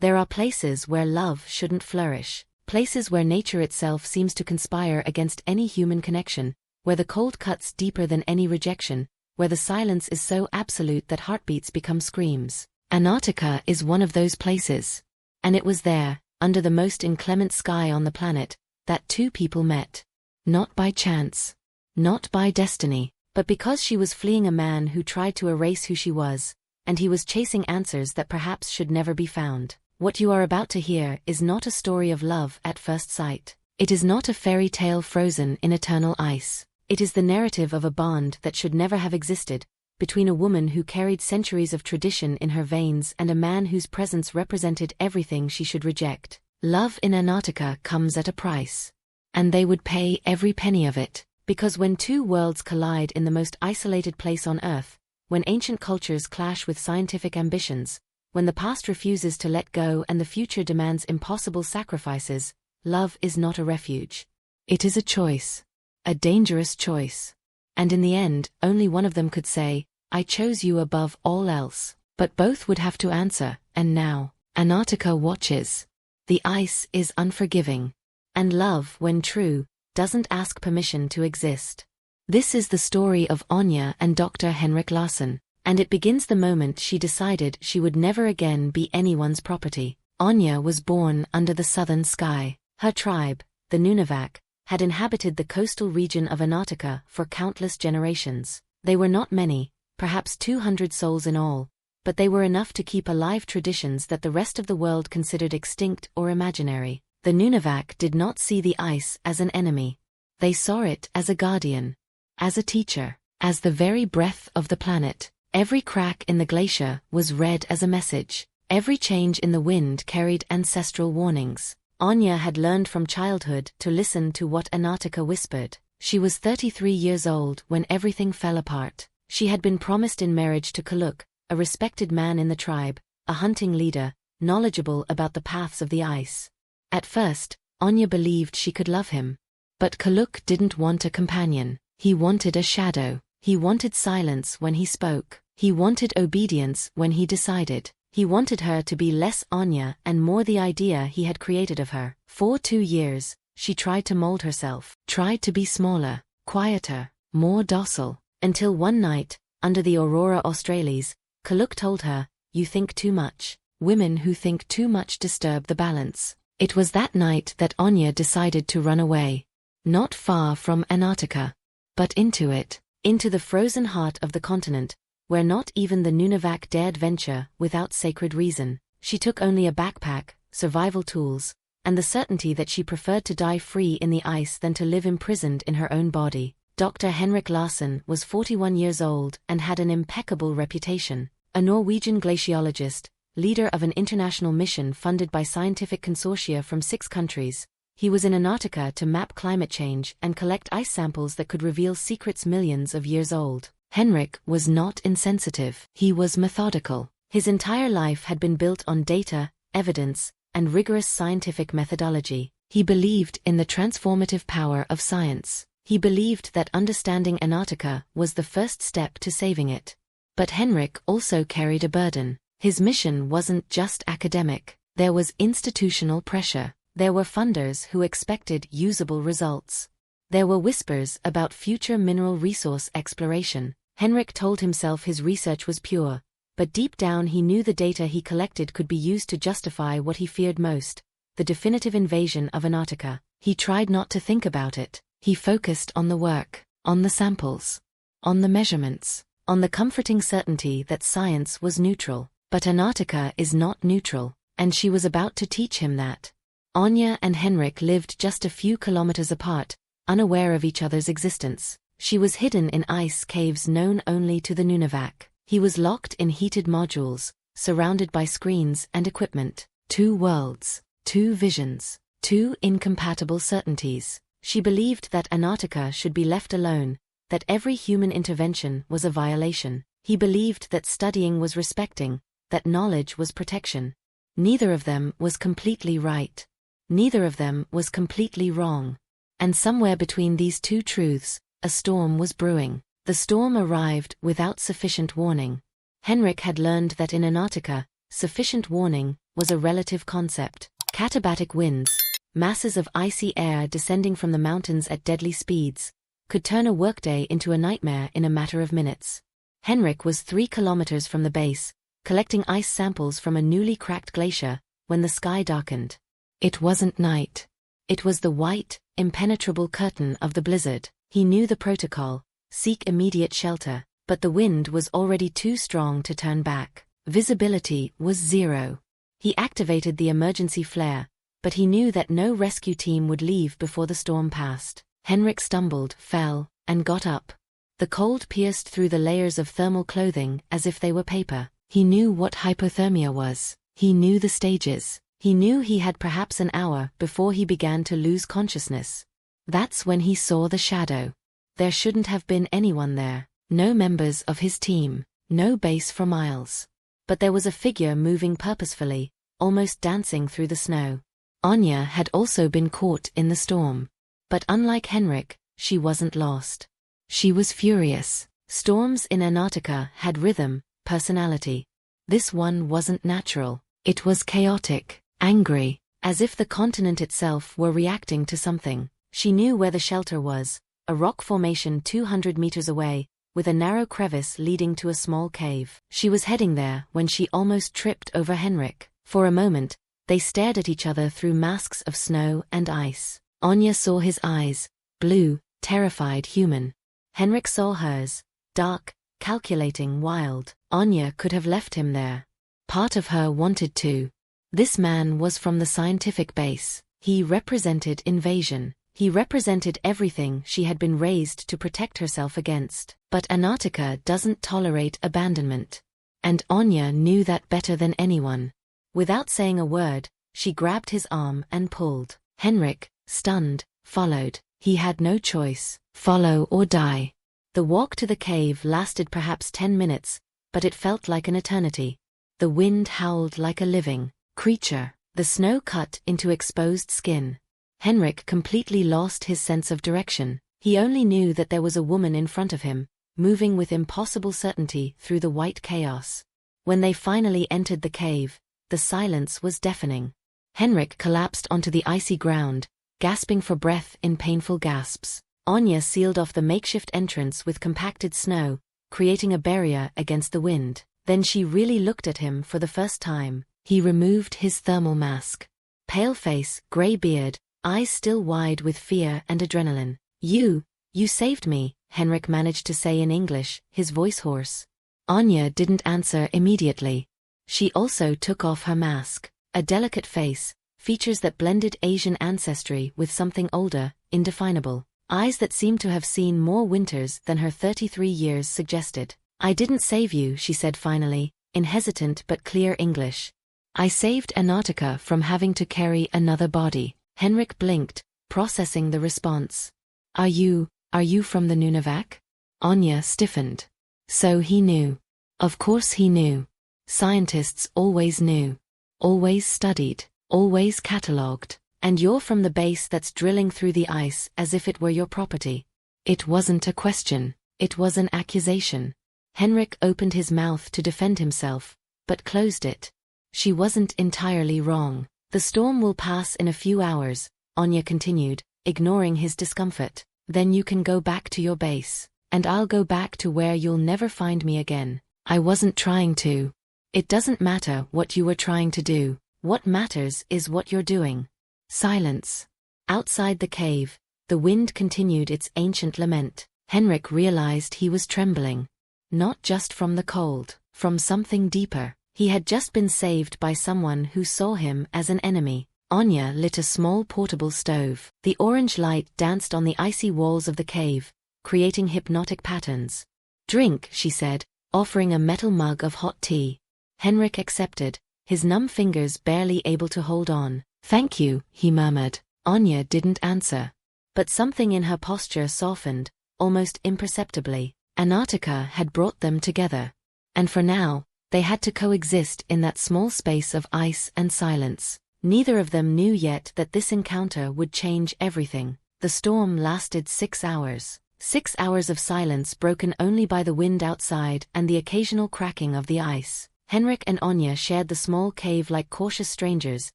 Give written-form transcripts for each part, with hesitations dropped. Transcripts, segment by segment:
There are places where love shouldn't flourish, places where nature itself seems to conspire against any human connection, where the cold cuts deeper than any rejection, where the silence is so absolute that heartbeats become screams. Antarctica is one of those places. And it was there, under the most inclement sky on the planet, that two people met. Not by chance. Not by destiny, but because she was fleeing a man who tried to erase who she was, and he was chasing answers that perhaps should never be found. What you are about to hear is not a story of love at first sight. It is not a fairy tale frozen in eternal ice. It is the narrative of a bond that should never have existed, between a woman who carried centuries of tradition in her veins and a man whose presence represented everything she should reject. Love in Antarctica comes at a price. And they would pay every penny of it, because when two worlds collide in the most isolated place on Earth, when ancient cultures clash with scientific ambitions, when the past refuses to let go and the future demands impossible sacrifices, love is not a refuge. It is a choice. A dangerous choice. And in the end, only one of them could say, I chose you above all else. But both would have to answer, and now, Antarctica watches. The ice is unforgiving. And love, when true, doesn't ask permission to exist. This is the story of Anya and Dr. Henrik Larsson, and it begins the moment she decided she would never again be anyone's property. Anya was born under the southern sky. Her tribe, the Nunavak, had inhabited the coastal region of Antarctica for countless generations. They were not many, perhaps 200 souls in all, but they were enough to keep alive traditions that the rest of the world considered extinct or imaginary. The Nunavak did not see the ice as an enemy. They saw it as a guardian, as a teacher, as the very breath of the planet. Every crack in the glacier was read as a message. Every change in the wind carried ancestral warnings. Anya had learned from childhood to listen to what Antarctica whispered. She was 33 years old when everything fell apart. She had been promised in marriage to Kaluk, a respected man in the tribe, a hunting leader, knowledgeable about the paths of the ice. At first, Anya believed she could love him. But Kaluk didn't want a companion. He wanted a shadow. He wanted silence when he spoke. He wanted obedience when he decided. He wanted her to be less Anya and more the idea he had created of her. For 2 years, she tried to mold herself, tried to be smaller, quieter, more docile, until one night, under the aurora australis, Kaluk told her, "You think too much. Women who think too much disturb the balance." It was that night that Anya decided to run away. Not far from Antarctica, but into it, into the frozen heart of the continent, where not even the Nunavak dared venture without sacred reason. She took only a backpack, survival tools, and the certainty that she preferred to die free in the ice than to live imprisoned in her own body. Dr. Henrik Larsson was 41 years old and had an impeccable reputation. A Norwegian glaciologist, leader of an international mission funded by scientific consortia from 6 countries, he was in Antarctica to map climate change and collect ice samples that could reveal secrets millions of years old. Henrik was not insensitive. He was methodical. His entire life had been built on data, evidence, and rigorous scientific methodology. He believed in the transformative power of science. He believed that understanding Antarctica was the first step to saving it. But Henrik also carried a burden. His mission wasn't just academic. There was institutional pressure. There were funders who expected usable results. There were whispers about future mineral resource exploration. Henrik told himself his research was pure, but deep down he knew the data he collected could be used to justify what he feared most, the definitive invasion of Antarctica. He tried not to think about it. He focused on the work, on the samples, on the measurements, on the comforting certainty that science was neutral. But Antarctica is not neutral, and she was about to teach him that. Anya and Henrik lived just a few kilometers apart, unaware of each other's existence. She was hidden in ice caves known only to the Nunavak. He was locked in heated modules, surrounded by screens and equipment. 2 worlds, 2 visions, 2 incompatible certainties. She believed that Antarctica should be left alone, that every human intervention was a violation. He believed that studying was respecting, that knowledge was protection. Neither of them was completely right. Neither of them was completely wrong. And somewhere between these 2 truths, a storm was brewing. The storm arrived without sufficient warning. Henrik had learned that in Antarctica, sufficient warning was a relative concept. Katabatic winds, masses of icy air descending from the mountains at deadly speeds, could turn a workday into a nightmare in a matter of minutes. Henrik was 3 kilometers from the base, collecting ice samples from a newly cracked glacier, when the sky darkened. It wasn't night. It was the white, impenetrable curtain of the blizzard. He knew the protocol: seek immediate shelter, but the wind was already too strong to turn back. Visibility was 0. He activated the emergency flare, but he knew that no rescue team would leave before the storm passed. Henrik stumbled, fell, and got up. The cold pierced through the layers of thermal clothing as if they were paper. He knew what hypothermia was. He knew the stages. He knew he had perhaps an hour before he began to lose consciousness. That's when he saw the shadow. There shouldn't have been anyone there. No members of his team. No base for miles. But there was a figure moving purposefully, almost dancing through the snow. Anya had also been caught in the storm. But unlike Henrik, she wasn't lost. She was furious. Storms in Antarctica had rhythm, personality. This one wasn't natural. It was chaotic, angry, as if the continent itself were reacting to something. She knew where the shelter was, a rock formation 200 meters away, with a narrow crevice leading to a small cave. She was heading there when she almost tripped over Henrik. For a moment, they stared at each other through masks of snow and ice. Anya saw his eyes, blue, terrified, human. Henrik saw hers, dark, calculating, wild. Anya could have left him there. Part of her wanted to. This man was from the scientific base. He represented invasion. He represented everything she had been raised to protect herself against. But Antarctica doesn't tolerate abandonment. And Anya knew that better than anyone. Without saying a word, she grabbed his arm and pulled. Henrik, stunned, followed. He had no choice. Follow or die. The walk to the cave lasted perhaps 10 minutes, but it felt like an eternity. The wind howled like a living creature. The snow cut into exposed skin. Henrik completely lost his sense of direction. He only knew that there was a woman in front of him, moving with impossible certainty through the white chaos. When they finally entered the cave, the silence was deafening. Henrik collapsed onto the icy ground, gasping for breath in painful gasps. Anya sealed off the makeshift entrance with compacted snow, creating a barrier against the wind. Then she really looked at him for the first time. He removed his thermal mask. Pale face, gray beard, eyes still wide with fear and adrenaline. You saved me," Henrik managed to say in English, his voice hoarse. Anya didn't answer immediately. She also took off her mask. A delicate face, features that blended Asian ancestry with something older, indefinable. Eyes that seemed to have seen more winters than her 33 years suggested. "I didn't save you," she said finally, in hesitant but clear English. "I saved Antarctica from having to carry another body." Henrik blinked, processing the response. Are you from the Nunavak?" Anya stiffened. So he knew. Of course he knew. Scientists always knew. Always studied. Always catalogued. "And you're from the base that's drilling through the ice as if it were your property." It wasn't a question. It was an accusation. Henrik opened his mouth to defend himself, but closed it. She wasn't entirely wrong. "The storm will pass in a few hours," Anya continued, ignoring his discomfort. "Then you can go back to your base. And I'll go back to where you'll never find me again." "I wasn't trying to." "It doesn't matter what you were trying to do. What matters is what you're doing." Silence. Outside the cave, the wind continued its ancient lament. Henrik realized he was trembling. Not just from the cold, from something deeper. He had just been saved by someone who saw him as an enemy. Anya lit a small portable stove. The orange light danced on the icy walls of the cave, creating hypnotic patterns. "Drink," she said, offering a metal mug of hot tea. Henrik accepted, his numb fingers barely able to hold on. "Thank you," he murmured. Anya didn't answer. But something in her posture softened, almost imperceptibly. Antarctica had brought them together. And for now, they had to coexist in that small space of ice and silence. Neither of them knew yet that this encounter would change everything. The storm lasted 6 hours. 6 hours of silence broken only by the wind outside and the occasional cracking of the ice. Henrik and Anya shared the small cave like cautious strangers,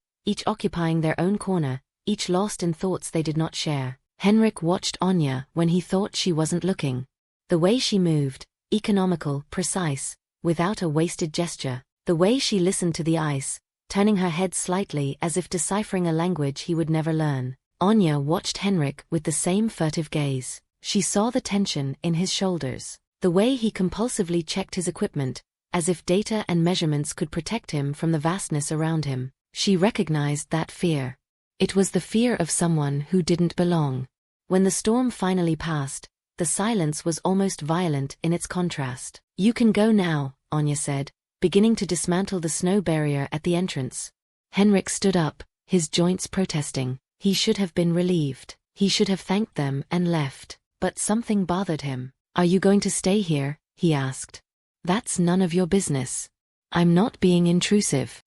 each occupying their own corner, each lost in thoughts they did not share. Henrik watched Anya when he thought she wasn't looking. The way she moved, economical, precise, without a wasted gesture. The way she listened to the ice, turning her head slightly as if deciphering a language he would never learn. Anya watched Henrik with the same furtive gaze. She saw the tension in his shoulders, the way he compulsively checked his equipment, as if data and measurements could protect him from the vastness around him. She recognized that fear. It was the fear of someone who didn't belong. When the storm finally passed, the silence was almost violent in its contrast. "You can go now," Anya said, beginning to dismantle the snow barrier at the entrance. Henrik stood up, his joints protesting. He should have been relieved. He should have thanked them and left. But something bothered him. "Are you going to stay here?" he asked. "That's none of your business." "I'm not being intrusive.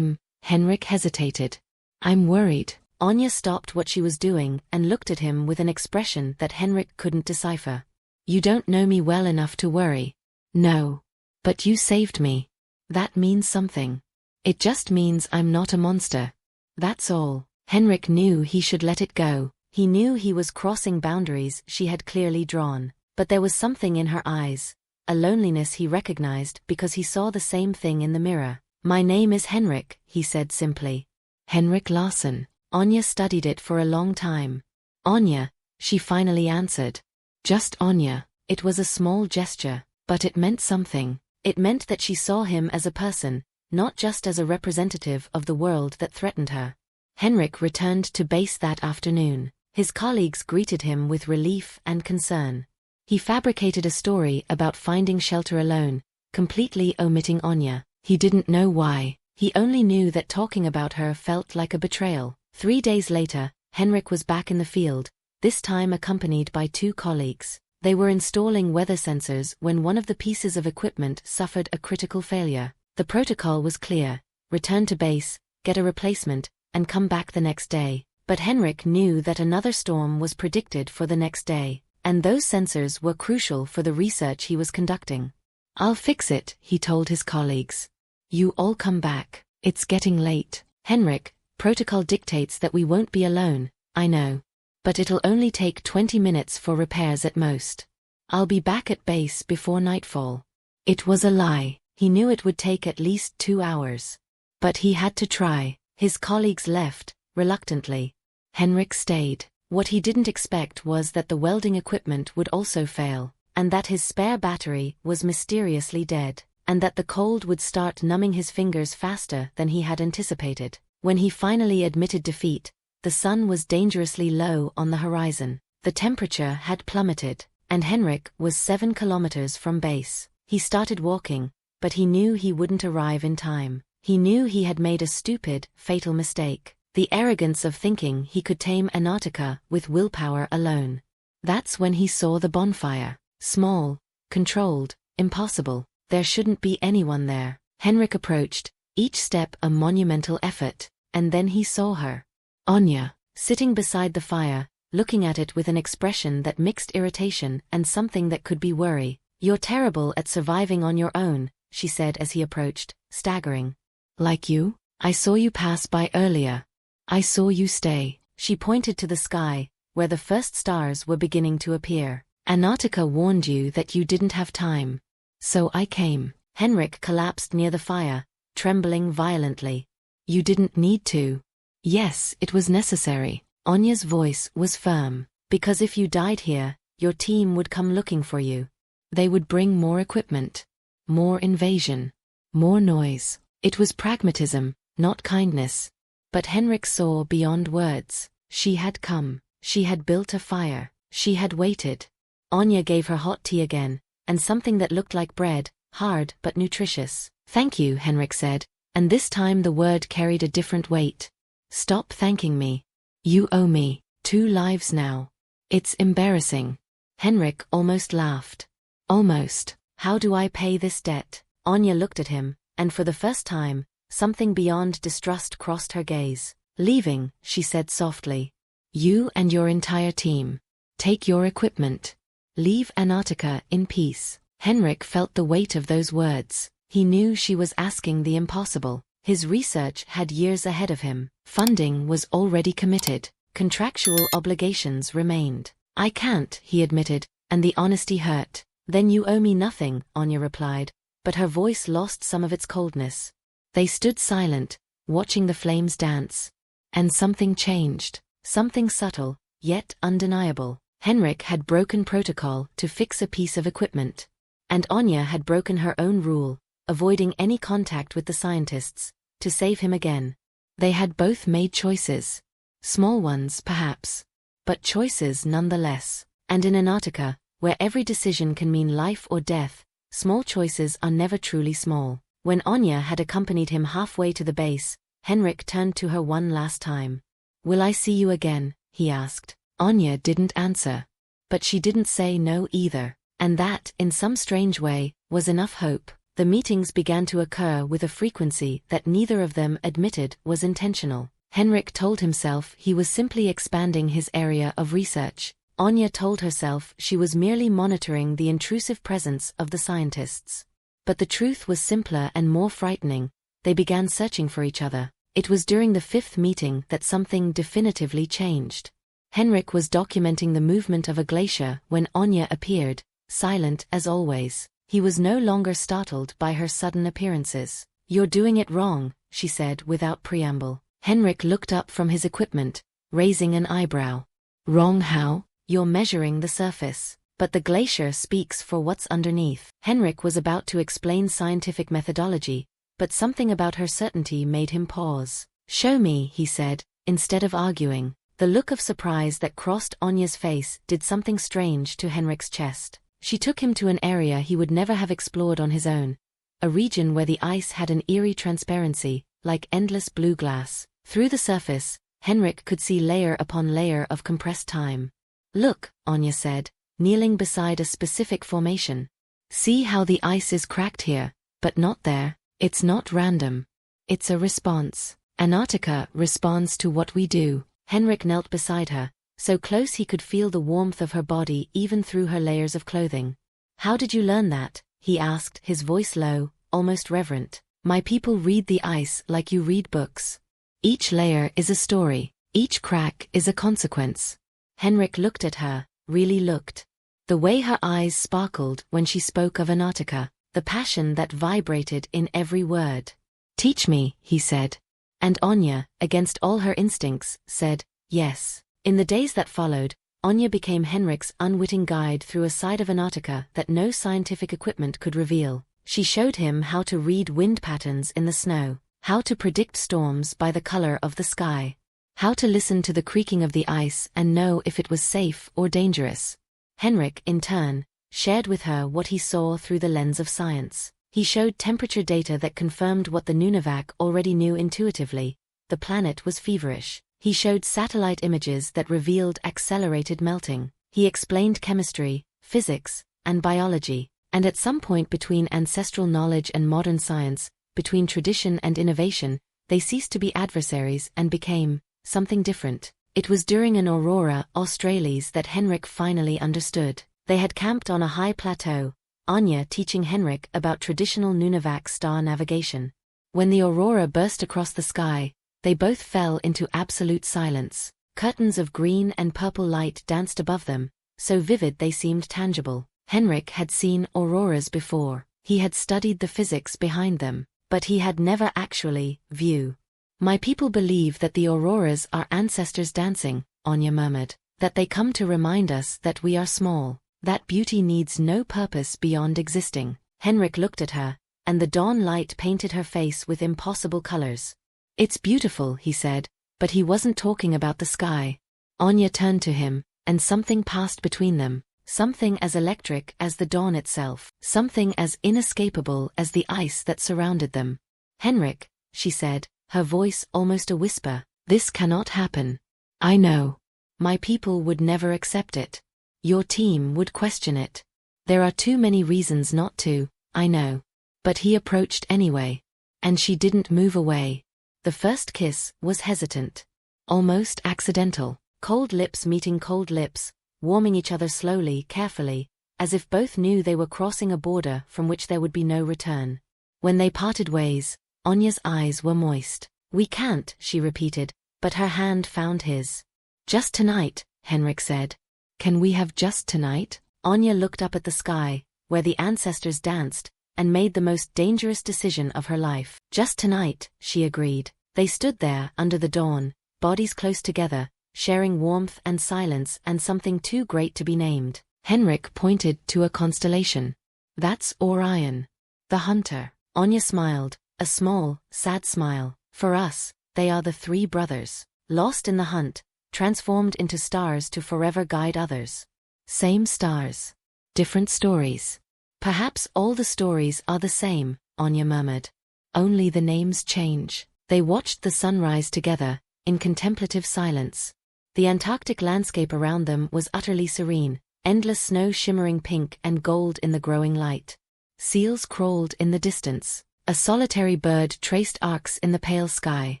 Henrik hesitated. "I'm worried." Anya stopped what she was doing and looked at him with an expression that Henrik couldn't decipher. "You don't know me well enough to worry." "No. But you saved me. That means something." "It just means I'm not a monster. That's all." Henrik knew he should let it go. He knew he was crossing boundaries she had clearly drawn. But there was something in her eyes, a loneliness he recognized because he saw the same thing in the mirror. "My name is Henrik," he said simply. "Henrik Larsson." Anya studied it for a long time. "Anya," she finally answered. Just Anya. It was a small gesture, but it meant something. It meant that she saw him as a person, not just as a representative of the world that threatened her. Henrik returned to base that afternoon. His colleagues greeted him with relief and concern. He fabricated a story about finding shelter alone, completely omitting Anya. He didn't know why. He only knew that talking about her felt like a betrayal. 3 days later, Henrik was back in the field, this time accompanied by 2 colleagues. They were installing weather sensors when one of the pieces of equipment suffered a critical failure. The protocol was clear: return to base, get a replacement, and come back the next day. But Henrik knew that another storm was predicted for the next day, and those sensors were crucial for the research he was conducting. "I'll fix it," he told his colleagues. "You all come back. It's getting late." "Henrik, protocol dictates that we won't be alone." "I know. But it'll only take 20 minutes for repairs at most. I'll be back at base before nightfall." It was a lie. He knew it would take at least 2 hours. But he had to try. His colleagues left, reluctantly. Henrik stayed. What he didn't expect was that the welding equipment would also fail, and that his spare battery was mysteriously dead, and that the cold would start numbing his fingers faster than he had anticipated. When he finally admitted defeat, the sun was dangerously low on the horizon. The temperature had plummeted, and Henrik was 7 kilometers from base. He started walking, but he knew he wouldn't arrive in time. He knew he had made a stupid, fatal mistake. The arrogance of thinking he could tame Antarctica with willpower alone. That's when he saw the bonfire. Small, controlled, impossible. There shouldn't be anyone there. Henrik approached, each step a monumental effort, and then he saw her. Anya, sitting beside the fire, looking at it with an expression that mixed irritation and something that could be worry. "You're terrible at surviving on your own," she said as he approached, staggering. "Like you? I saw you pass by earlier. I saw you stay." She pointed to the sky, where the first stars were beginning to appear. "Antarctica warned you that you didn't have time. So I came." Henrik collapsed near the fire, trembling violently. "You didn't need to." "Yes, it was necessary." Anya's voice was firm. "Because if you died here, your team would come looking for you. They would bring more equipment, more invasion, more noise." It was pragmatism, not kindness. But Henrik saw beyond words. She had come. She had built a fire. She had waited. Anya gave her hot tea again, and something that looked like bread, hard but nutritious. "Thank you," Henrik said, and this time the word carried a different weight. "Stop thanking me. You owe me 2 lives now. It's embarrassing." Henrik almost laughed. "Almost. How do I pay this debt?" Anya looked at him, and for the first time, something beyond distrust crossed her gaze. "Leaving," she said softly. "You and your entire team. Take your equipment. Leave Antarctica in peace." Henrik felt the weight of those words. He knew she was asking the impossible. His research had years ahead of him. Funding was already committed. Contractual obligations remained. I can't, he admitted, and the honesty hurt. Then you owe me nothing, Anya replied, but her voice lost some of its coldness. They stood silent, watching the flames dance. And something changed. Something subtle, yet undeniable. Henrik had broken protocol to fix a piece of equipment. And Anya had broken her own rule, avoiding any contact with the scientists, to save him again. They had both made choices. Small ones, perhaps. But choices nonetheless. And in Antarctica, where every decision can mean life or death, small choices are never truly small. When Anya had accompanied him halfway to the base, Henrik turned to her one last time. Will I see you again? He asked. Anya didn't answer. But she didn't say no either. And that, in some strange way, was enough hope. The meetings began to occur with a frequency that neither of them admitted was intentional. Henrik told himself he was simply expanding his area of research. Anya told herself she was merely monitoring the intrusive presence of the scientists. But the truth was simpler and more frightening. They began searching for each other. It was during the 5th meeting that something definitively changed. Henrik was documenting the movement of a glacier when Anya appeared, silent as always. He was no longer startled by her sudden appearances. You're doing it wrong, she said without preamble. Henrik looked up from his equipment, raising an eyebrow. Wrong how? You're measuring the surface. But the glacier speaks for what's underneath. Henrik was about to explain scientific methodology, but something about her certainty made him pause. Show me, he said, instead of arguing. The look of surprise that crossed Anya's face did something strange to Henrik's chest. She took him to an area he would never have explored on his own. A region where the ice had an eerie transparency, like endless blue glass. Through the surface, Henrik could see layer upon layer of compressed time. Look, Anya said, kneeling beside a specific formation. See how the ice is cracked here, but not there. It's not random. It's a response. Antarctica responds to what we do. Henrik knelt beside her, so close he could feel the warmth of her body even through her layers of clothing. How did you learn that? He asked, his voice low, almost reverent. My people read the ice like you read books. Each layer is a story. Each crack is a consequence. Henrik looked at her, really looked. The way her eyes sparkled when she spoke of Antarctica, the passion that vibrated in every word. Teach me, he said. And Anya, against all her instincts, said, yes. In the days that followed, Anya became Henrik's unwitting guide through a side of Antarctica that no scientific equipment could reveal. She showed him how to read wind patterns in the snow, how to predict storms by the color of the sky, how to listen to the creaking of the ice and know if it was safe or dangerous. Henrik, in turn, shared with her what he saw through the lens of science. He showed temperature data that confirmed what the Nunavak already knew intuitively. The planet was feverish. He showed satellite images that revealed accelerated melting. He explained chemistry, physics, and biology. And at some point between ancestral knowledge and modern science, between tradition and innovation, they ceased to be adversaries and became something different. It was during an aurora australis that Henrik finally understood. They had camped on a high plateau, Anya teaching Henrik about traditional Nunavak star navigation. When the aurora burst across the sky, they both fell into absolute silence. Curtains of green and purple light danced above them, so vivid they seemed tangible. Henrik had seen auroras before. He had studied the physics behind them, but he had never actually view. My people believe that the auroras are ancestors dancing, Anya murmured, that they come to remind us that we are small, that beauty needs no purpose beyond existing. Henrik looked at her, and the dawn light painted her face with impossible colors. It's beautiful, he said, but he wasn't talking about the sky. Anya turned to him, and something passed between them, something as electric as the dawn itself, something as inescapable as the ice that surrounded them. Henrik, she said, her voice almost a whisper, this cannot happen. I know. My people would never accept it. Your team would question it. There are too many reasons not to, I know. But he approached anyway. And she didn't move away. The first kiss was hesitant. Almost accidental. Cold lips meeting cold lips, warming each other slowly, carefully, as if both knew they were crossing a border from which there would be no return. When they parted ways, Anya's eyes were moist. "We can't," she repeated, but her hand found his. "Just tonight," Henrik said. "Can we have just tonight?" Anya looked up at the sky, where the ancestors danced, and made the most dangerous decision of her life. "Just tonight," she agreed. They stood there under the dawn, bodies close together, sharing warmth and silence and something too great to be named. Henrik pointed to a constellation. "That's Orion. The hunter." Anya smiled, a small, sad smile. "For us, they are the three brothers, lost in the hunt, transformed into stars to forever guide others. Same stars. Different stories." "Perhaps all the stories are the same," Anya murmured. "Only the names change." They watched the sunrise together, in contemplative silence. The Antarctic landscape around them was utterly serene, endless snow shimmering pink and gold in the growing light. Seals crawled in the distance. A solitary bird traced arcs in the pale sky.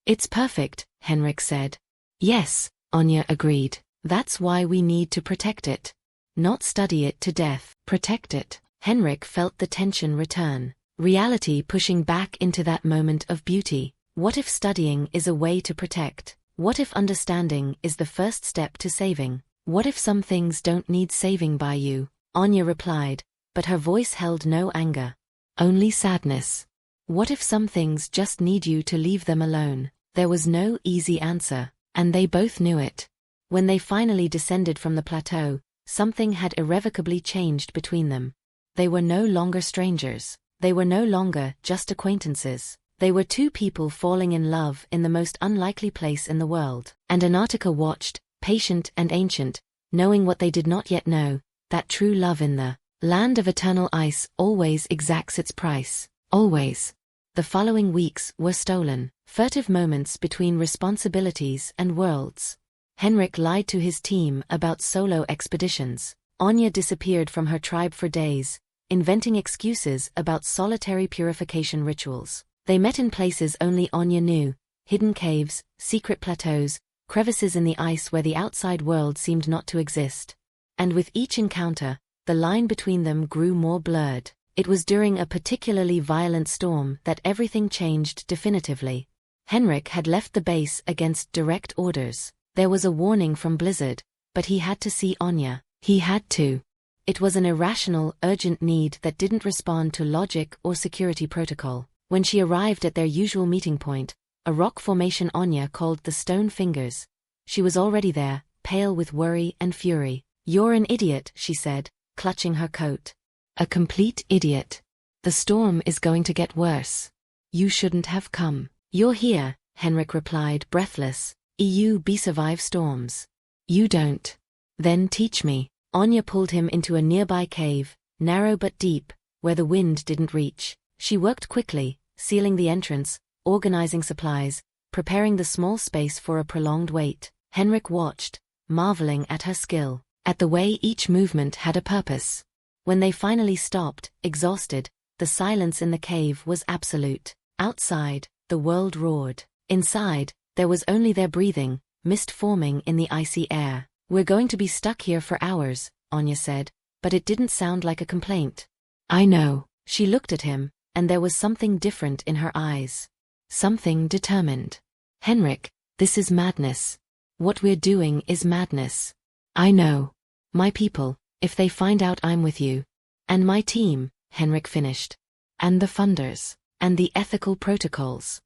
"It's perfect," Henrik said. "Yes," Anya agreed. "That's why we need to protect it. Not study it to death, protect it." Henrik felt the tension return, reality pushing back into that moment of beauty. What if studying is a way to protect? What if understanding is the first step to saving? What if some things don't need saving by you? Anya replied, but her voice held no anger. Only sadness. What if some things just need you to leave them alone? There was no easy answer, and they both knew it. When they finally descended from the plateau, something had irrevocably changed between them. They were no longer strangers. They were no longer just acquaintances. They were two people falling in love in the most unlikely place in the world. And Antarctica watched, patient and ancient, knowing what they did not yet know, that true love in the land of eternal ice always exacts its price. Always. The following weeks were stolen, furtive moments between responsibilities and worlds. Henrik lied to his team about solo expeditions. Anya disappeared from her tribe for days, inventing excuses about solitary purification rituals. They met in places only Anya knew, hidden caves, secret plateaus, crevices in the ice where the outside world seemed not to exist. And with each encounter, the line between them grew more blurred. It was during a particularly violent storm that everything changed definitively. Henrik had left the base against direct orders. There was a warning from Blizzard, but he had to see Anya. He had to. It was an irrational, urgent need that didn't respond to logic or security protocol. When she arrived at their usual meeting point, a rock formation Anya called the Stone Fingers, she was already there, pale with worry and fury. "You're an idiot," she said, clutching her coat. "A complete idiot. The storm is going to get worse. You shouldn't have come." "You're here," Henrik replied, breathless. "You survive storms. You don't. Then teach me." Anya pulled him into a nearby cave, narrow but deep, where the wind didn't reach. She worked quickly, sealing the entrance, organizing supplies, preparing the small space for a prolonged wait. Henrik watched, marveling at her skill, at the way each movement had a purpose. When they finally stopped, exhausted, the silence in the cave was absolute. Outside, the world roared. Inside, there was only their breathing, mist forming in the icy air. "We're going to be stuck here for hours," Anya said, but it didn't sound like a complaint. "I know." She looked at him, and there was something different in her eyes. Something determined. "Henrik, this is madness. What we're doing is madness. I know. My people, if they find out I'm with you. And my team," Henrik finished. "And the funders. And the ethical protocols.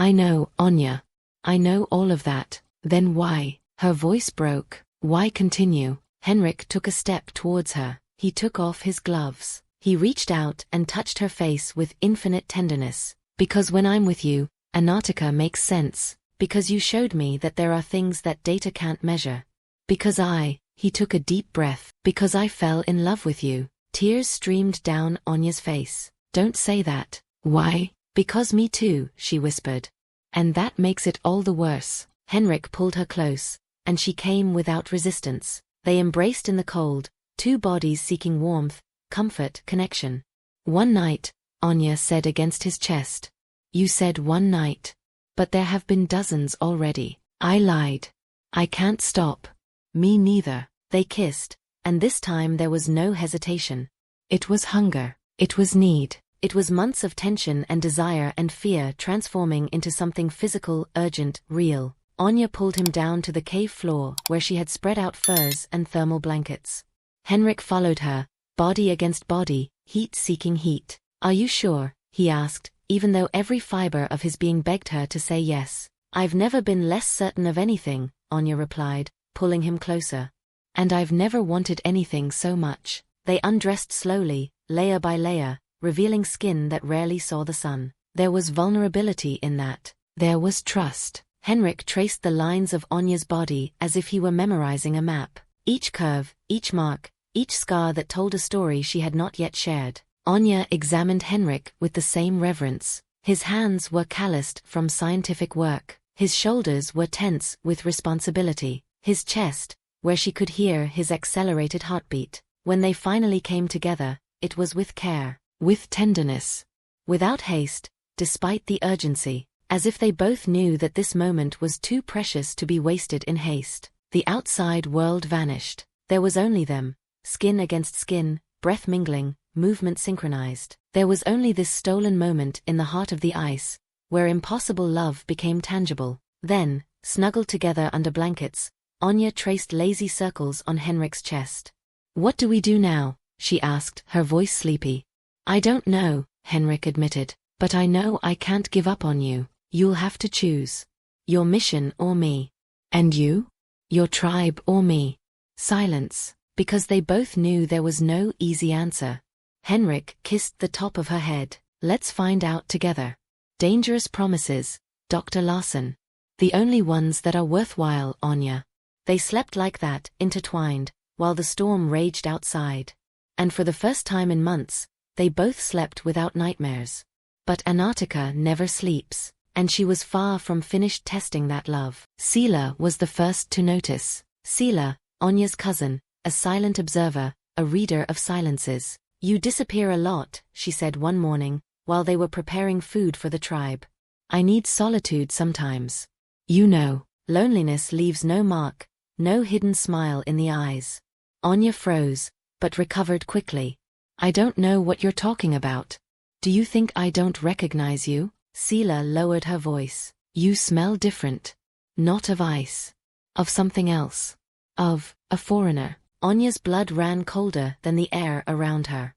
I know, Anya. I know all of that. Then why?" Her voice broke. "Why continue?" Henrik took a step towards her. He took off his gloves. He reached out and touched her face with infinite tenderness. "Because when I'm with you, Antarctica makes sense. Because you showed me that there are things that data can't measure. Because he took a deep breath. Because I fell in love with you." Tears streamed down Anya's face. "Don't say that." "Why?" "Because me too," she whispered. "And that makes it all the worse." Henrik pulled her close, and she came without resistance. They embraced in the cold, two bodies seeking warmth, comfort, connection. "One night," Anya said against his chest. "You said one night. But there have been dozens already." "I lied. I can't stop." "Me neither." They kissed, and this time there was no hesitation. It was hunger. It was need. It was months of tension and desire and fear transforming into something physical, urgent, real. Anya pulled him down to the cave floor where she had spread out furs and thermal blankets. Henrik followed her, body against body, heat seeking heat. "Are you sure?" he asked, even though every fiber of his being begged her to say yes. "I've never been less certain of anything," Anya replied, pulling him closer. "And I've never wanted anything so much." They undressed slowly, layer by layer, revealing skin that rarely saw the sun. There was vulnerability in that. There was trust. Henrik traced the lines of Anya's body as if he were memorizing a map. Each curve, each mark, each scar that told a story she had not yet shared. Anya examined Henrik with the same reverence. His hands were calloused from scientific work. His shoulders were tense with responsibility. His chest, where she could hear his accelerated heartbeat. When they finally came together, it was with care, with tenderness, without haste, despite the urgency, as if they both knew that this moment was too precious to be wasted in haste. The outside world vanished. There was only them, skin against skin, breath mingling, movement synchronized. There was only this stolen moment in the heart of the ice, where impossible love became tangible. Then, snuggled together under blankets, Anya traced lazy circles on Henrik's chest. "What do we do now?" she asked, her voice sleepy. "I don't know," Henrik admitted, "but I know I can't give up on you. You'll have to choose. Your mission or me. And you? Your tribe or me?" Silence, because they both knew there was no easy answer. Henrik kissed the top of her head. "Let's find out together." Dangerous promises, Dr. Larson. The only ones that are worthwhile, Anya. They slept like that, intertwined, while the storm raged outside. And for the first time in months, they both slept without nightmares. But Antarctica never sleeps, and she was far from finished testing that love. Sela was the first to notice. Sela, Anya's cousin, a silent observer, a reader of silences. "You disappear a lot," she said one morning, while they were preparing food for the tribe. "I need solitude sometimes. You know, loneliness leaves no mark, no hidden smile in the eyes." Anya froze, but recovered quickly. "I don't know what you're talking about. Do you think I don't recognize you?" Sela lowered her voice. "You smell different. Not of ice. Of something else. Of a foreigner." Anya's blood ran colder than the air around her.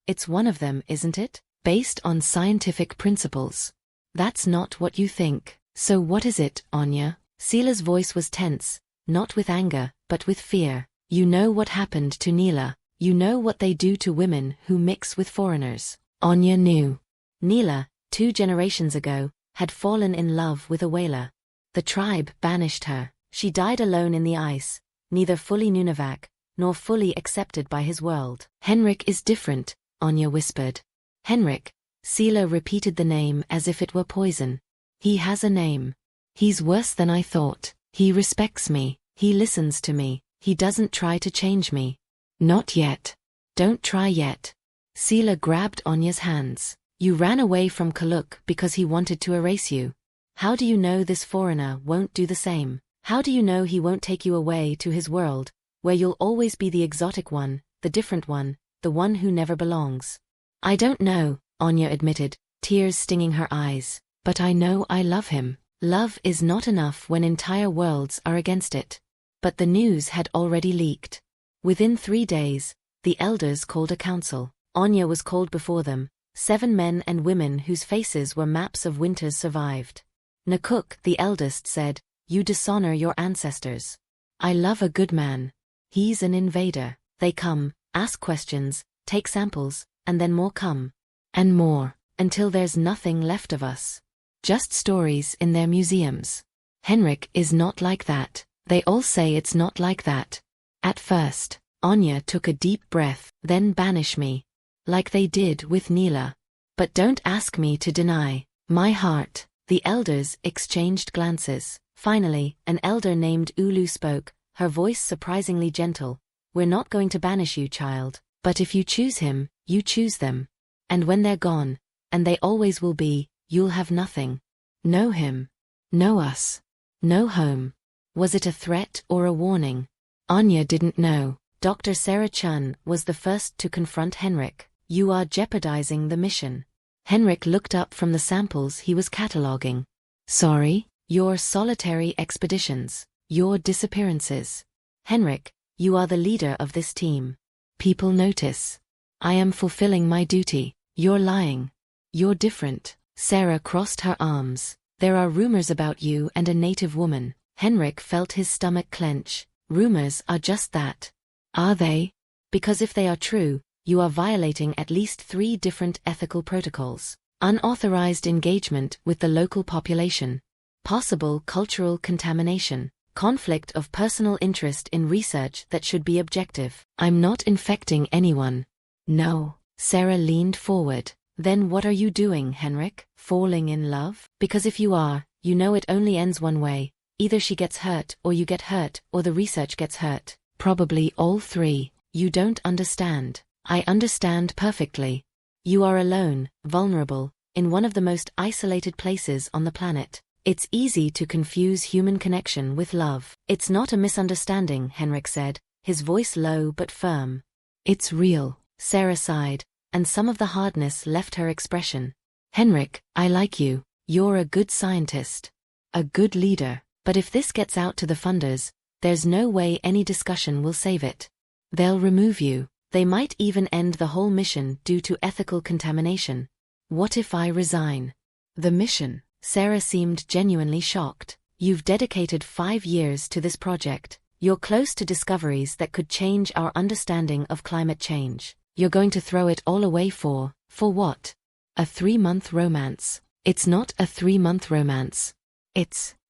It's one of them, isn't it? Based on scientific principles. That's not what you think. So what is it, Anya? Sela's voice was tense, not with anger, but with fear. "You know what happened to Neela. You know what they do to women who mix with foreigners." Anya knew. Neela, 2 generations ago, had fallen in love with a whaler. The tribe banished her. She died alone in the ice, neither fully Nunavak, nor fully accepted by his world. "Henrik is different," Anya whispered. "Henrik," Sela repeated the name as if it were poison. "He has a name. He's worse than I thought. He respects me. He listens to me. He doesn't try to change me." "Not yet. Don't try yet." Sela grabbed Anya's hands. "You ran away from Kaluk because he wanted to erase you. How do you know this foreigner won't do the same? How do you know he won't take you away to his world, where you'll always be the exotic one, the different one, the one who never belongs?" "I don't know," Anya admitted, tears stinging her eyes. "But I know I love him." Love is not enough when entire worlds are against it. But the news had already leaked. Within 3 days, the elders called a council. Anya was called before them, 7 men and women whose faces were maps of winters survived. Nakuk, the eldest, said, "You dishonor your ancestors. I love a good man. He's an invader." They come, ask questions, take samples, and then more come. And more, until there's nothing left of us. Just stories in their museums. Henrik is not like that. They all say it's not like that. At first, Anya took a deep breath, "Then banish me. Like they did with Neela. But don't ask me to deny my heart." The elders exchanged glances. Finally, an elder named Ulu spoke, her voice surprisingly gentle. "We're not going to banish you, child. But if you choose him, you choose them. And when they're gone, and they always will be, you'll have nothing. No him. No us. No home." Was it a threat or a warning? Anya didn't know. Dr. Sarah Chun was the first to confront Henrik. You are jeopardizing the mission. Henrik looked up from the samples he was cataloging. Sorry? Your solitary expeditions. Your disappearances. Henrik, you are the leader of this team. People notice. I am fulfilling my duty. You're lying. You're different. Sarah crossed her arms. There are rumors about you and a native woman. Henrik felt his stomach clench. Rumors are just that. Are they? Because if they are true, you are violating at least 3 different ethical protocols. Unauthorized engagement with the local population. Possible cultural contamination. Conflict of personal interest in research that should be objective. I'm not infecting anyone. No. Sarah leaned forward. Then what are you doing, Henrik? Falling in love? Because if you are, you know it only ends one way. Either she gets hurt, or you get hurt, or the research gets hurt. Probably all 3. You don't understand. I understand perfectly. You are alone, vulnerable, in one of the most isolated places on the planet. It's easy to confuse human connection with love. It's not a misunderstanding, Henrik said, his voice low but firm. It's real. Sarah sighed, and some of the hardness left her expression. Henrik, I like you. You're a good scientist. A good leader. But if this gets out to the funders, there's no way any discussion will save it. They'll remove you. They might even end the whole mission due to ethical contamination. What if I resign? The mission? Sarah seemed genuinely shocked. You've dedicated 5 years to this project. You're close to discoveries that could change our understanding of climate change. You're going to throw it all away for what? A 3-month romance. It's not a 3-month romance.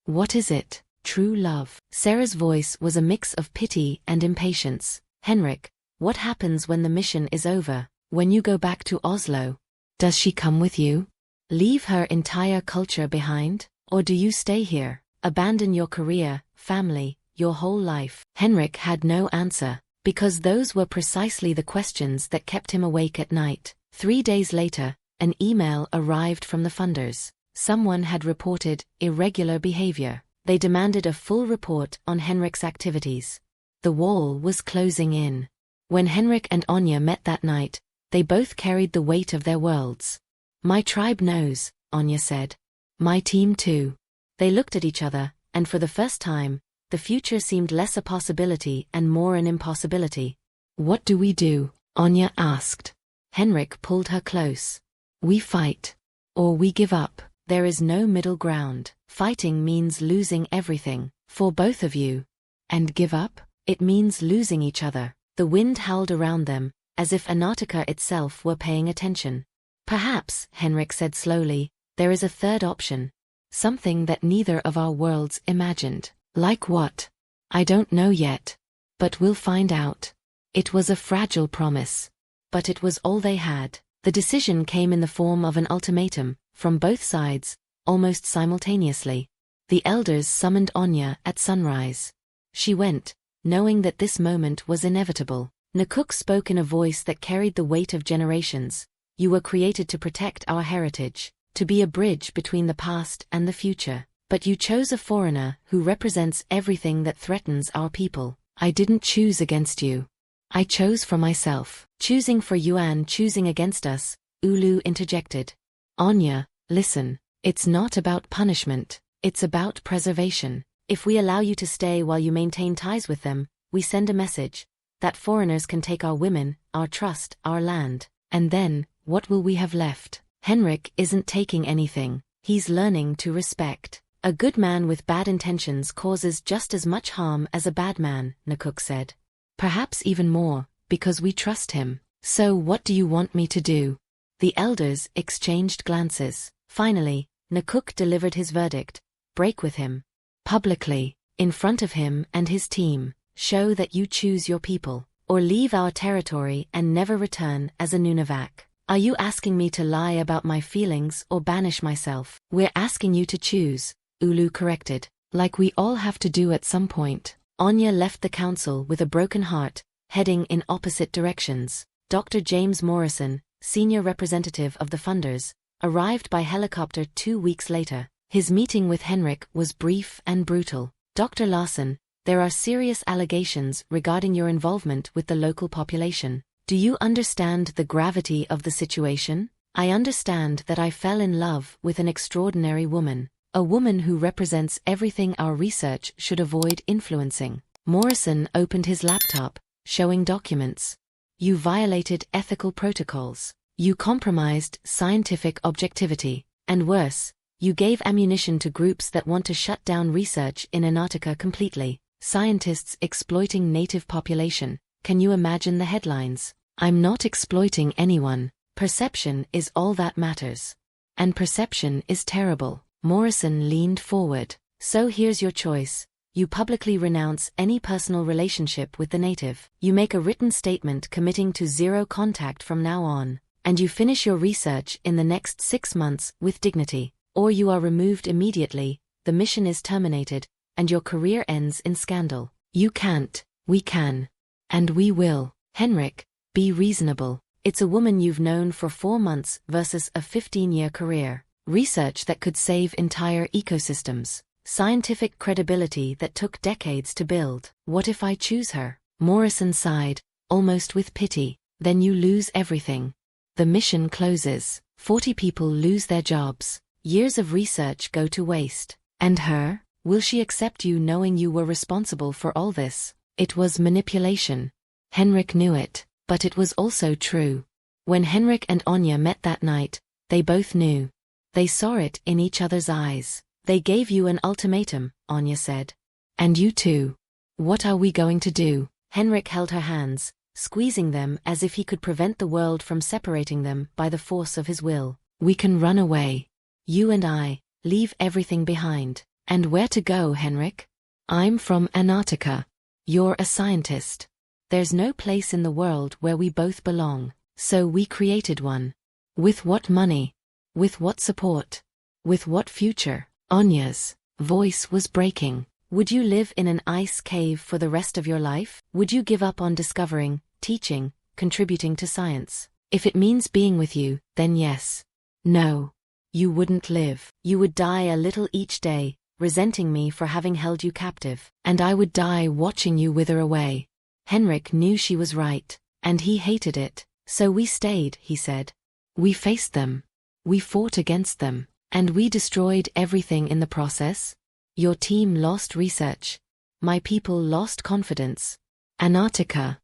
What is it? True love. Sarah's voice was a mix of pity and impatience. Henrik, what happens when the mission is over? When you go back to Oslo? Does she come with you? Leave her entire culture behind? Or do you stay here? Abandon your career, family, your whole life? Henrik had no answer, because those were precisely the questions that kept him awake at night. 3 days later, an email arrived from the funders. Someone had reported irregular behavior. They demanded a full report on Henrik's activities. The wall was closing in. When Henrik and Anya met that night, they both carried the weight of their worlds. My tribe knows, Anya said. My team too. They looked at each other, and for the first time, the future seemed less a possibility and more an impossibility. What do we do? Anya asked. Henrik pulled her close. We fight. Or we give up. There is no middle ground. Fighting means losing everything, for both of you. And give up? It means losing each other. The wind howled around them, as if Antarctica itself were paying attention. Perhaps, Henrik said slowly, there is a third option. Something that neither of our worlds imagined. Like what? I don't know yet. But we'll find out. It was a fragile promise. But it was all they had. The decision came in the form of an ultimatum, from both sides, almost simultaneously. The elders summoned Anya at sunrise. She went, knowing that this moment was inevitable. Nakuk spoke in a voice that carried the weight of generations. You were created to protect our heritage, to be a bridge between the past and the future. But you chose a foreigner who represents everything that threatens our people. I didn't choose against you. I chose for myself. Choosing for Yuan, choosing against us, Ulu interjected. Anya, listen. It's not about punishment. It's about preservation. If we allow you to stay while you maintain ties with them, we send a message that foreigners can take our women, our trust, our land. And then, what will we have left? Henrik isn't taking anything. He's learning to respect. A good man with bad intentions causes just as much harm as a bad man, Nakuk said. Perhaps even more, because we trust him. So what do you want me to do? The elders exchanged glances. Finally, Nakuk delivered his verdict. Break with him. Publicly, in front of him and his team. Show that you choose your people. Or leave our territory and never return as a Nunavak. Are you asking me to lie about my feelings or banish myself? We're asking you to choose, Ulu corrected. Like we all have to do at some point. Anya left the council with a broken heart, heading in opposite directions. Dr. James Morrison, senior representative of the funders, arrived by helicopter 2 weeks later. His meeting with Henrik was brief and brutal. Dr. Larson, there are serious allegations regarding your involvement with the local population. Do you understand the gravity of the situation? I understand that I fell in love with an extraordinary woman, a woman who represents everything our research should avoid influencing. Morrison opened his laptop, showing documents. You violated ethical protocols. You compromised scientific objectivity. And worse, you gave ammunition to groups that want to shut down research in Antarctica completely. Scientists exploiting native population. Can you imagine the headlines? I'm not exploiting anyone. Perception is all that matters. And perception is terrible. Morrison leaned forward. So here's your choice. You publicly renounce any personal relationship with the native. You make a written statement committing to zero contact from now on. And you finish your research in the next 6 months with dignity. Or you are removed immediately, the mission is terminated, and your career ends in scandal. You can't. We can. And we will. Henrik, be reasonable. It's a woman you've known for 4 months versus a 15-year career. Research that could save entire ecosystems. Scientific credibility that took decades to build. What if I choose her? Morrison sighed, almost with pity. Then you lose everything. The mission closes. 40 people lose their jobs. Years of research go to waste. And her? Will she accept you knowing you were responsible for all this? It was manipulation. Henrik knew it. But it was also true. When Henrik and Anya met that night, they both knew. They saw it in each other's eyes. They gave you an ultimatum, Anya said. And you too. What are we going to do? Henrik held her hands, squeezing them as if he could prevent the world from separating them by the force of his will. We can run away. You and I, leave everything behind. And where to go, Henrik? I'm from Antarctica. You're a scientist. There's no place in the world where we both belong, so we created one. With what money? With what support? With what future? Anya's voice was breaking. Would you live in an ice cave for the rest of your life? Would you give up on discovering, teaching, contributing to science? If it means being with you, then yes. No. You wouldn't live. You would die a little each day, resenting me for having held you captive. And I would die watching you wither away. Henrik knew she was right, and he hated it. So we stayed, he said. We faced them. We fought against them. And we destroyed everything in the process. Your team lost research. My people lost confidence. Antarctica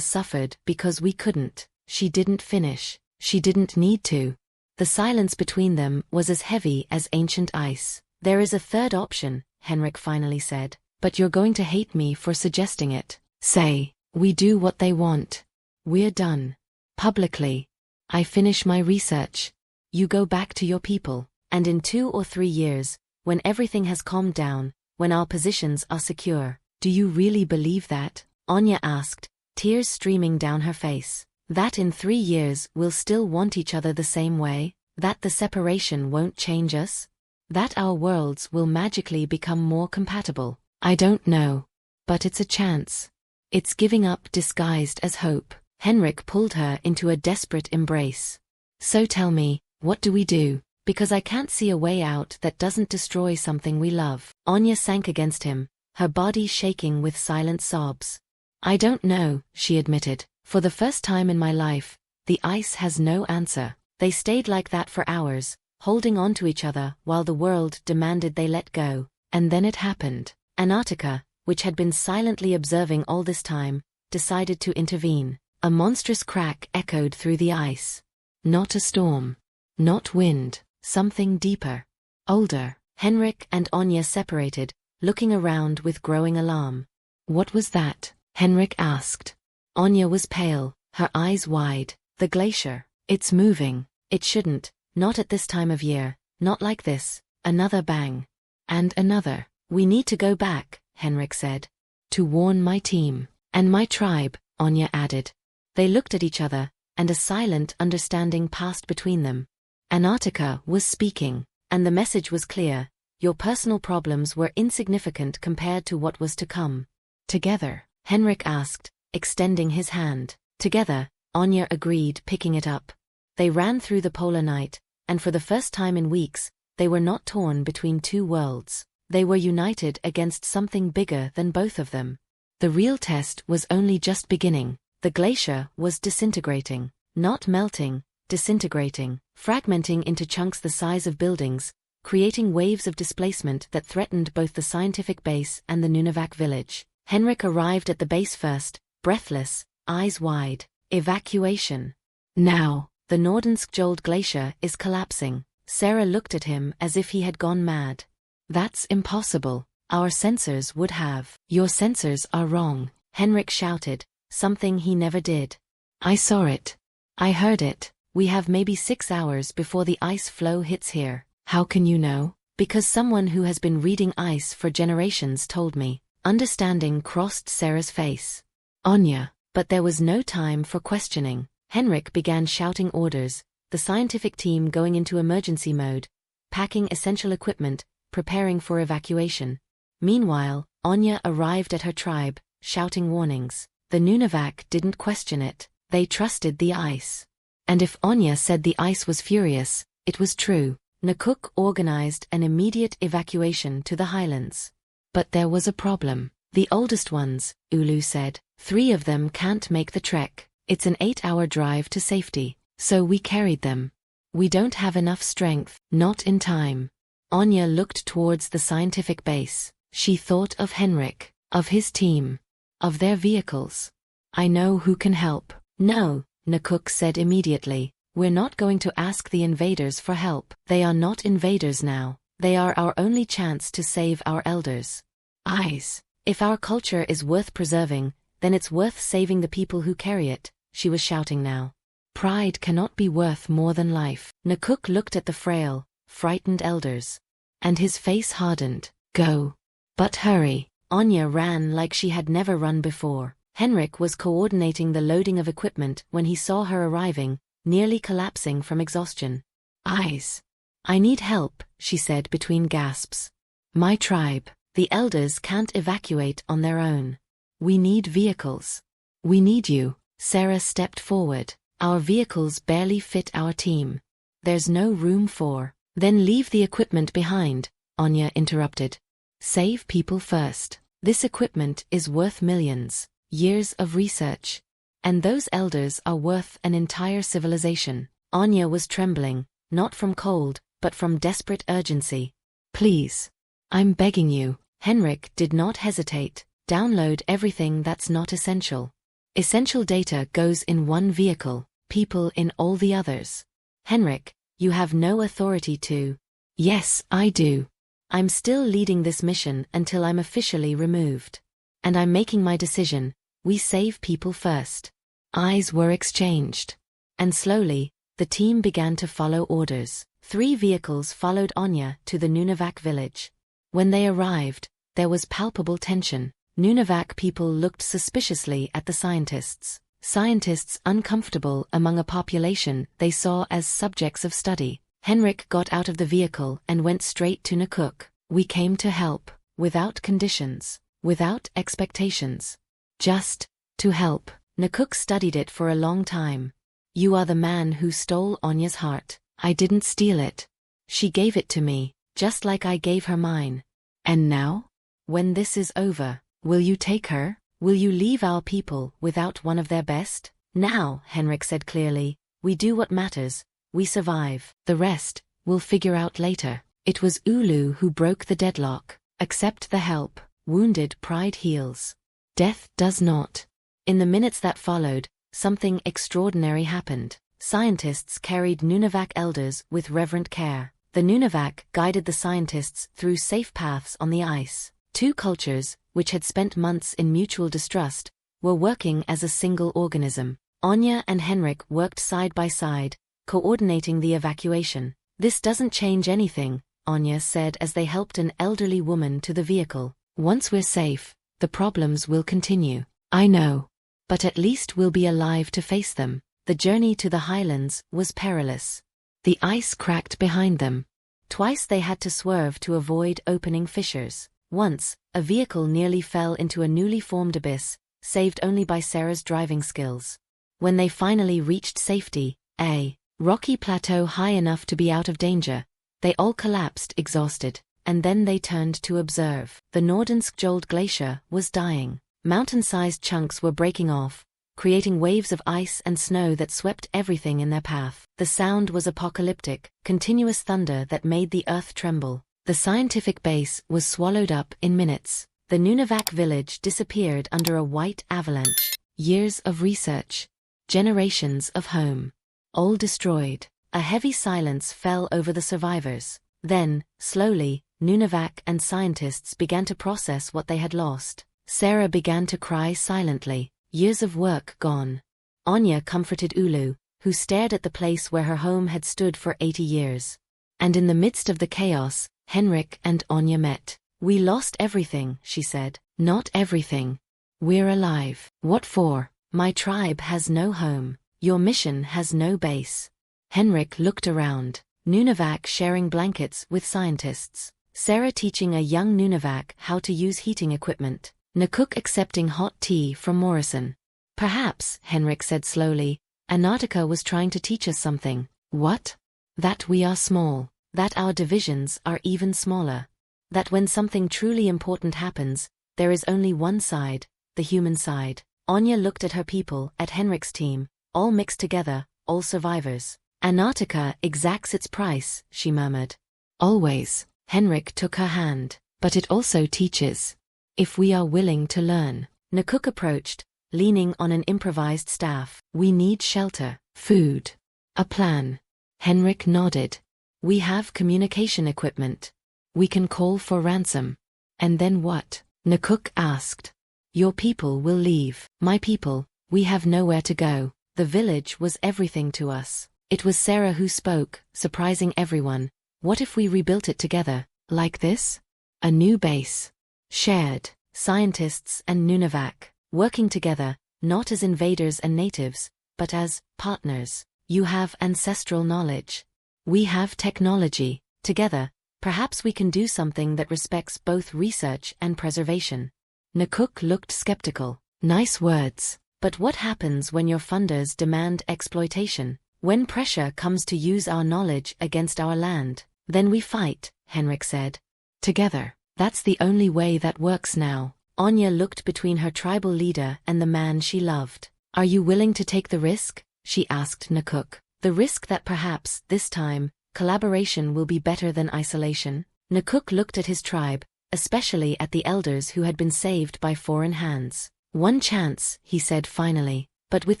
suffered because we couldn't. She didn't finish. She didn't need to. The silence between them was as heavy as ancient ice. There is a third option, Henrik finally said, but you're going to hate me for suggesting it. Say, we do what they want. We're done. Publicly. I finish my research. You go back to your people, and in 2 or 3 years, when everything has calmed down, when our positions are secure. Do you really believe that? Anya asked, tears streaming down her face. That in 3 years we'll still want each other the same way? That the separation won't change us? That our worlds will magically become more compatible? I don't know. But it's a chance. It's giving up disguised as hope. Henrik pulled her into a desperate embrace. So tell me, what do we do? Because I can't see a way out that doesn't destroy something we love. Anya sank against him, her body shaking with silent sobs. I don't know, she admitted. For the first time in my life, the ice has no answer. They stayed like that for hours, holding on to each other while the world demanded they let go. And then it happened. Antarctica, which had been silently observing all this time, decided to intervene. A monstrous crack echoed through the ice. Not a storm. Not wind. Something deeper. Older. Henrik and Anya separated, looking around with growing alarm. What was that? Henrik asked. Anya was pale, her eyes wide. The glacier. It's moving. It shouldn't. Not at this time of year. Not like this. Another bang. And another. We need to go back, Henrik said. To warn my team. And my tribe, Anya added. They looked at each other, and a silent understanding passed between them. Antarctica was speaking, and the message was clear. Your personal problems were insignificant compared to what was to come. Together, Henrik asked, extending his hand. Together, Anya agreed, picking it up. They ran through the polar night, and for the first time in weeks, they were not torn between 2 worlds. They were united against something bigger than both of them. The real test was only just beginning. The glacier was disintegrating. Not melting, disintegrating, fragmenting into chunks the size of buildings, creating waves of displacement that threatened both the scientific base and the Nunavak village. Henrik arrived at the base first, breathless, eyes wide. Evacuation. Now, the Nordenskjold Glacier is collapsing. Sarah looked at him as if he had gone mad. That's impossible. Our sensors would have. Your sensors are wrong, Henrik shouted, something he never did. I saw it. I heard it. We have maybe 6 hours before the ice flow hits here. How can you know? Because someone who has been reading ice for generations told me. Understanding crossed Sarah's face. Anya. But there was no time for questioning. Henrik began shouting orders, the scientific team going into emergency mode, packing essential equipment, preparing for evacuation. Meanwhile, Anya arrived at her tribe, shouting warnings. The Nunavak didn't question it. They trusted the ice. And if Anya said the ice was furious, it was true. Nakuk organized an immediate evacuation to the highlands. But there was a problem. The oldest ones, Ulu said, 3 of them can't make the trek. It's an 8-hour drive to safety, so we carried them. We don't have enough strength, not in time. Anya looked towards the scientific base. She thought of Henrik, of his team, of their vehicles. I know who can help. No, Nakuk said immediately. We're not going to ask the invaders for help. They are not invaders now. They are our only chance to save our elders. Eyes. If our culture is worth preserving, then it's worth saving the people who carry it, she was shouting now. Pride cannot be worth more than life. Nakuk looked at the frail, frightened elders. And his face hardened. Go. But hurry. Anya ran like she had never run before. Henrik was coordinating the loading of equipment when he saw her arriving, nearly collapsing from exhaustion. Eyes. I need help, she said between gasps. My tribe. The elders can't evacuate on their own. We need vehicles. We need you. Sarah stepped forward. Our vehicles barely fit our team. There's no room for. Then leave the equipment behind, Anya interrupted. Save people first. This equipment is worth millions, years of research. And those elders are worth an entire civilization. Anya was trembling, not from cold, but from desperate urgency. Please. I'm begging you. Henrik did not hesitate. Download everything that's not essential. Essential data goes in one vehicle, people in all the others. Henrik, you have no authority to. Yes, I do. I'm still leading this mission until I'm officially removed. And I'm making my decision. We save people first. Eyes were exchanged. And slowly, the team began to follow orders. 3 vehicles followed Anya to the Nunavak village. When they arrived, there was palpable tension. Nunavak people looked suspiciously at the scientists. Scientists uncomfortable among a population they saw as subjects of study. Henrik got out of the vehicle and went straight to Nakuk. We came to help, without conditions, without expectations. Just to help. Nakuk studied it for a long time. You are the man who stole Anya's heart. I didn't steal it. She gave it to me, just like I gave her mine. And now? When this is over, will you take her? Will you leave our people without one of their best? Now, Henrik said clearly, we do what matters. We survive. The rest, we'll figure out later. It was Ulu who broke the deadlock. Accept the help. Wounded pride heals. Death does not. In the minutes that followed, something extraordinary happened. Scientists carried Nunavak elders with reverent care. The Nunavak guided the scientists through safe paths on the ice. 2 cultures, which had spent months in mutual distrust, were working as a single organism. Anya and Henrik worked side by side, coordinating the evacuation. This doesn't change anything, Anya said as they helped an elderly woman to the vehicle. Once we're safe, the problems will continue. I know. But at least we'll be alive to face them. The journey to the highlands was perilous. The ice cracked behind them. Twice they had to swerve to avoid opening fissures. Once, a vehicle nearly fell into a newly formed abyss, saved only by Sarah's driving skills. When they finally reached safety, a rocky plateau high enough to be out of danger, they all collapsed exhausted, and then they turned to observe. The Nordenskjold Glacier was dying. Mountain-sized chunks were breaking off, creating waves of ice and snow that swept everything in their path. The sound was apocalyptic, continuous thunder that made the earth tremble. The scientific base was swallowed up in minutes. The Nunavak village disappeared under a white avalanche. Years of research. Generations of home. All destroyed. A heavy silence fell over the survivors. Then, slowly, Nunavak and scientists began to process what they had lost. Sarah began to cry silently. Years of work gone. Anya comforted Ulu, who stared at the place where her home had stood for 80 years. And in the midst of the chaos, Henrik and Anya met. "We lost everything," she said. "Not everything. We're alive." "What for?" "My tribe has no home. Your mission has no base." Henrik looked around. Nunavak sharing blankets with scientists. Sarah teaching a young Nunavak how to use heating equipment. Nakuk accepting hot tea from Morrison. "Perhaps," Henrik said slowly, "Antarctica was trying to teach us something." "What?" "That we are small. That our divisions are even smaller. That when something truly important happens, there is only one side, the human side." Anya looked at her people, at Henrik's team, all mixed together, all survivors. "Antarctica exacts its price," she murmured. "Always." Henrik took her hand. "But it also teaches. If we are willing to learn." Nakuk approached, leaning on an improvised staff. "We need shelter, food, a plan." Henrik nodded. "We have communication equipment. We can call for ransom." "And then what?" Nakuk asked. "Your people will leave." "My people, we have nowhere to go." The village was everything to us. It was Sarah who spoke, surprising everyone. "What if we rebuilt it together, like this? A new base. Shared, scientists and Nunavak, working together, not as invaders and natives, but as partners. You have ancestral knowledge. We have technology. Together, perhaps we can do something that respects both research and preservation." Nakuk looked skeptical. "Nice words. But what happens when your funders demand exploitation? When pressure comes to use our knowledge against our land? Then we fight," Henrik said. "Together. That's the only way that works now." Anya looked between her tribal leader and the man she loved. "Are you willing to take the risk?" she asked Nakuk. "The risk that perhaps, this time, collaboration will be better than isolation?" Nakuk looked at his tribe, especially at the elders who had been saved by foreign hands. "One chance," he said finally. "But with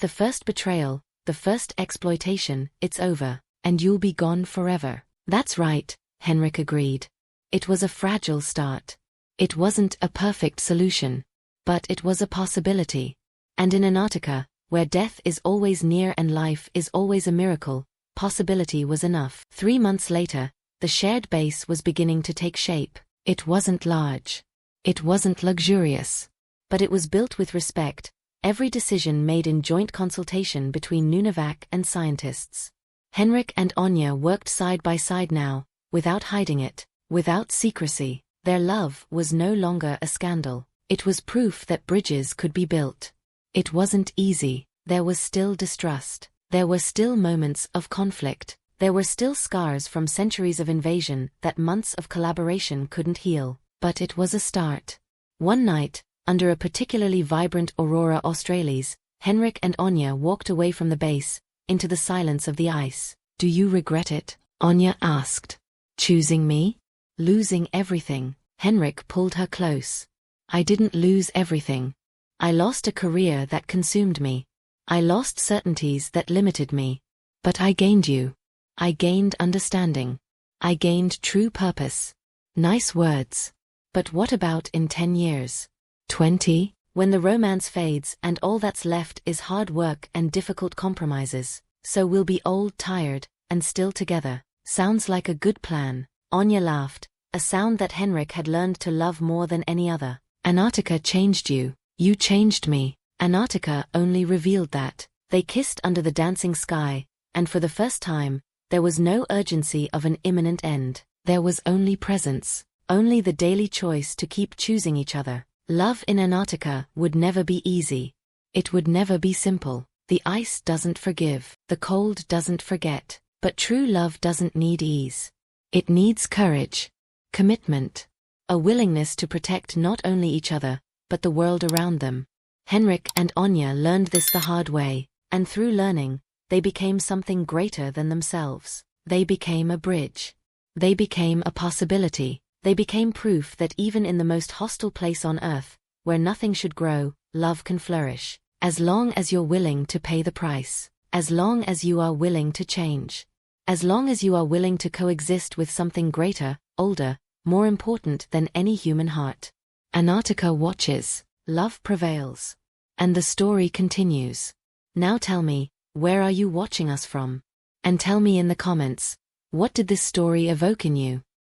the first betrayal, the first exploitation, it's over, and you'll be gone forever." "That's right," Henrik agreed. It was a fragile start. It wasn't a perfect solution. But it was a possibility. And in Antarctica, where death is always near and life is always a miracle, possibility was enough. 3 months later, the shared base was beginning to take shape. It wasn't large. It wasn't luxurious. But it was built with respect, every decision made in joint consultation between Nunavak and scientists. Henrik and Anya worked side by side now, without hiding it, without secrecy. Their love was no longer a scandal. It was proof that bridges could be built. It wasn't easy. There was still distrust. There were still moments of conflict. There were still scars from centuries of invasion that months of collaboration couldn't heal. But it was a start. One night, under a particularly vibrant aurora australis, Henrik and Anya walked away from the base, into the silence of the ice. "Do you regret it?" Anya asked. "Choosing me? Losing everything?" Henrik pulled her close. "I didn't lose everything. I lost a career that consumed me. I lost certainties that limited me. But I gained you. I gained understanding. I gained true purpose." Nice words. But what about in 10 years? 20? When the romance fades and all that's left is hard work and difficult compromises. So we'll be old, tired, and still together. Sounds like a good plan. Anya laughed, a sound that Henrik had learned to love more than any other. "Antarctica changed you. You changed me." Antarctica only revealed that. They kissed under the dancing sky, and for the first time, there was no urgency of an imminent end. There was only presence, only the daily choice to keep choosing each other. Love in Antarctica would never be easy. It would never be simple. The ice doesn't forgive, the cold doesn't forget, but true love doesn't need ease. It needs courage, commitment, a willingness to protect not only each other, but the world around them. Henrik and Anya learned this the hard way, and through learning, they became something greater than themselves. They became a bridge. They became a possibility. They became proof that even in the most hostile place on earth, where nothing should grow, love can flourish. As long as you're willing to pay the price. As long as you are willing to change. As long as you are willing to coexist with something greater, older, more important than any human heart. Antarctica watches. Love prevails. And the story continues. Now tell me, where are you watching us from? And tell me in the comments, what did this story evoke in you?